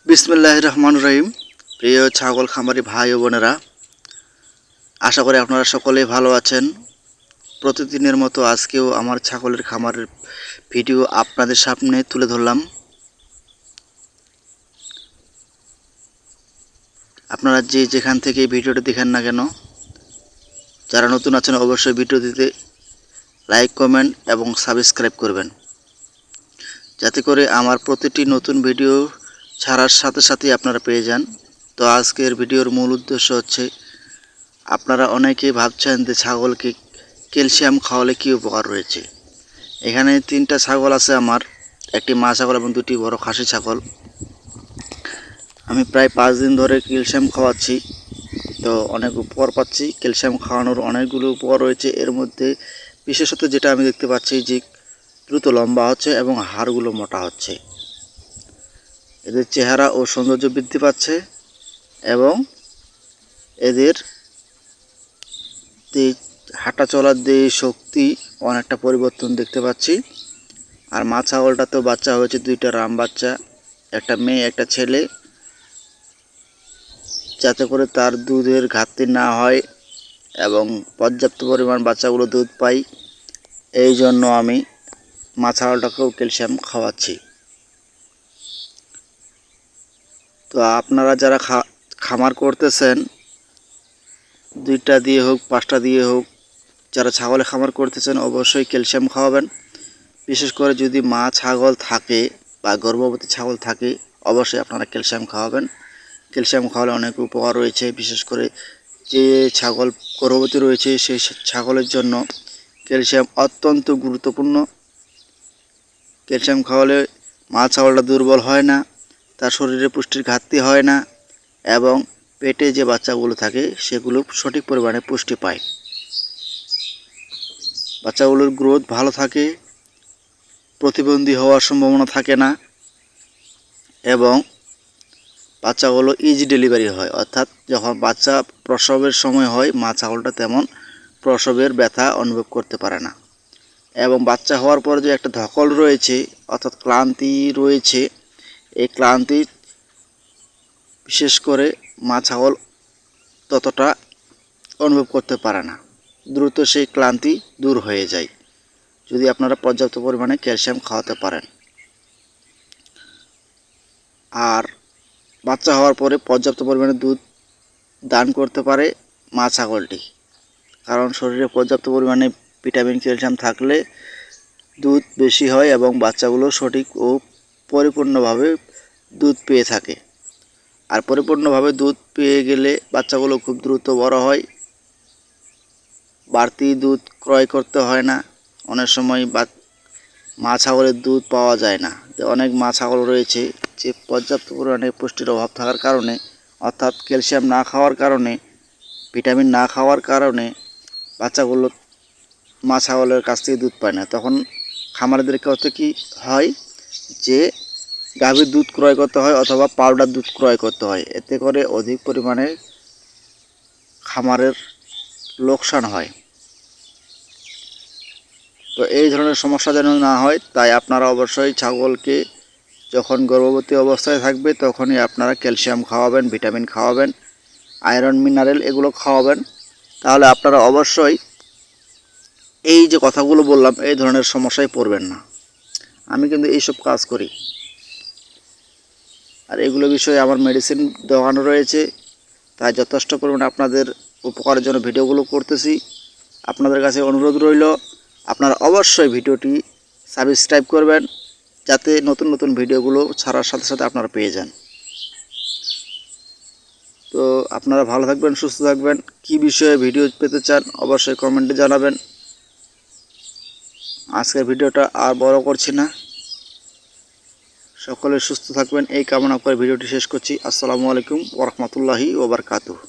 বিসমিল্লাহির রহমানির রহিম। প্রিয় ছাগল খামারি ভাই ও বোনেরা, আশা করি আপনারা সকলেই ভালো আছেন। প্রতিদিনের মতো আজকেও আমার ছাগলের খামারের ভিডিও আপনাদের সামনে তুলে ধরলাম। আপনারা যে যেখান থেকে এই ভিডিওটি দেখেন না কেন, যারা নতুন আছেন অবশ্যই ভিডিওটিতে লাইক, কমেন্ট এবং সাবস্ক্রাইব করবেন, যাতে করে আমার প্রতিটি নতুন ভিডিও ছাড়ার সাথে সাথেই আপনারা পেয়ে যান। তো আজকের ভিডিওর মূল উদ্দেশ্য হচ্ছে, আপনারা অনেকেই ভাবছেন যে ছাগলকে ক্যালসিয়াম খাওয়ালে কী উপকার রয়েছে। এখানে 3টা ছাগল আছে আমার, একটি মা ছাগল এবং 2টি বড় খাসি ছাগল। আমি প্রায় 5 দিন ধরে ক্যালসিয়াম খাওয়াচ্ছি, তো অনেক উপকার পাচ্ছি। ক্যালসিয়াম খাওয়ানোর অনেকগুলো উপকার রয়েছে। এর মধ্যে বিশেষত যেটা আমি দেখতে পাচ্ছি যে দ্রুত লম্বা হচ্ছে এবং হাড়গুলো মোটা হচ্ছে, এদের চেহারা ও সৌন্দর্য বৃদ্ধি পাচ্ছে এবং এদের হাঁটা চলার দিয়ে শক্তি অনেকটা পরিবর্তন দেখতে পাচ্ছি। আর মা ছাগলটা তো বাচ্চা হয়েছে, 2টা রাম বাচ্চা, একটা মেয়ে একটা ছেলে, যাতে করে তার দুধের ঘাটতি না হয় এবং পর্যাপ্ত পরিমাণ বাচ্চাগুলো দুধ পায়, এই জন্য আমি মা ছাগলটাকেও ক্যালসিয়াম খাওয়াচ্ছি। তো আপনারা যারা খামার করতেছেন, 2টা দিয়ে হোক 5টা দিয়ে হোক, যারা ছাগলে খামার করতেছেন অবশ্যই ক্যালসিয়াম খাওয়াবেন। বিশেষ করে যদি মা ছাগল থাকে বা গর্ভবতী ছাগল থাকে, অবশ্যই আপনারা ক্যালসিয়াম খাওয়াবেন। ক্যালসিয়াম খাওয়ালে অনেক উপকার রয়েছে। বিশেষ করে যে ছাগল গর্ভবতী রয়েছে সেই ছাগলের জন্য ক্যালসিয়াম অত্যন্ত গুরুত্বপূর্ণ। ক্যালসিয়াম খাওয়ালে মা ছাগলটা দুর্বল হয় না, তার শরীরে পুষ্টির ঘাটতি হয় না এবং পেটে যে বাচ্চাগুলো থাকে সেগুলো সঠিক পরিমাণে পুষ্টি পায়। বাচ্চাগুলোর গ্রোথ ভালো থাকে, প্রতিবন্ধী হওয়ার সম্ভাবনা থাকে না এবং বাচ্চাগুলো ইজি ডেলিভারি হয়। অর্থাৎ যখন বাচ্চা প্রসবের সময় হয়, মা ছাগলটা তেমন প্রসবের ব্যথা অনুভব করতে পারে না এবং বাচ্চা হওয়ার পর যে একটা ধকল রয়েছে অর্থাৎ ক্লান্তি রয়েছে, এই ক্লান্তি বিশেষ করে মা ছাগল ততটা অনুভব করতে পারে না। দ্রুত সেই ক্লান্তি দূর হয়ে যায় যদি আপনারা পর্যাপ্ত পরিমাণে ক্যালসিয়াম খাওয়াতে পারেন। আর বাচ্চা হওয়ার পরে পর্যাপ্ত পরিমাণে দুধ দান করতে পারে মা ছাগলটি, কারণ শরীরে পর্যাপ্ত পরিমাণে ভিটামিন ক্যালসিয়াম থাকলে দুধ বেশি হয় এবং বাচ্চাগুলো সঠিক ও পরিপূর্ণভাবে দুধ পেয়ে থাকে। আর পরিপূর্ণভাবে দুধ পেয়ে গেলে বাচ্চাগুলো খুব দ্রুত বড় হয়, বাড়তি দুধ ক্রয় করতে হয় না। অনেক সময় মা ছাগলের দুধ পাওয়া যায় না। অনেক মা ছাগল রয়েছে যে পর্যাপ্ত পরিমাণে পুষ্টির অভাব থাকার কারণে, অর্থাৎ ক্যালসিয়াম না খাওয়ার কারণে, ভিটামিন না খাওয়ার কারণে বাচ্চাগুলো মা ছাগলের কাছ থেকে দুধ পায় না। তখন খামারিদের ক্ষেত্রে কী হয় যে গাভীর দুধ ক্রয় করতে হয় অথবা পাউডার দুধ ক্রয় করতে হয়। এতে করে অধিক পরিমাণে খামারের লোকসান হয়। তো এই ধরনের সমস্যা যেন না হয়, তাই আপনারা অবশ্যই ছাগলকে যখন গর্ভবতী অবস্থায় থাকবে তখনই আপনারা ক্যালসিয়াম খাওয়াবেন, ভিটামিন খাওয়াবেন, আয়রন মিনারেল এগুলো খাওয়াবেন। তাহলে আপনারা অবশ্যই এই যে কথাগুলো বললাম এই ধরনের সমস্যায় পড়বেন না। আমি কিন্তু এইসব কাজ করি, আর এগুলো বিষয়ে আমার মেডিসিন দেওয়ানো রয়েছে, তাই যথেষ্ট পরিমাণে আপনাদের উপকারের জন্য ভিডিওগুলো করতেছি। আপনাদের কাছে অনুরোধ রইল, আপনারা অবশ্যই ভিডিওটি সাবস্ক্রাইব করবেন, যাতে নতুন নতুন ভিডিওগুলো ছাড়ার সাথে সাথে আপনারা পেয়ে যান। তো আপনারা ভালো থাকবেন, সুস্থ থাকবেন। কী বিষয়ে ভিডিও পেতে চান অবশ্যই কমেন্টে জানাবেন। আজকের ভিডিওটা আর বড় করছি না, সকলে সুস্থ থাকবেন এই কামনা করে ভিডিওটি শেষ করছি। আসসালামু আলাইকুম ওয়া রাহমাতুল্লাহি ওয়া বারাকাতুহু।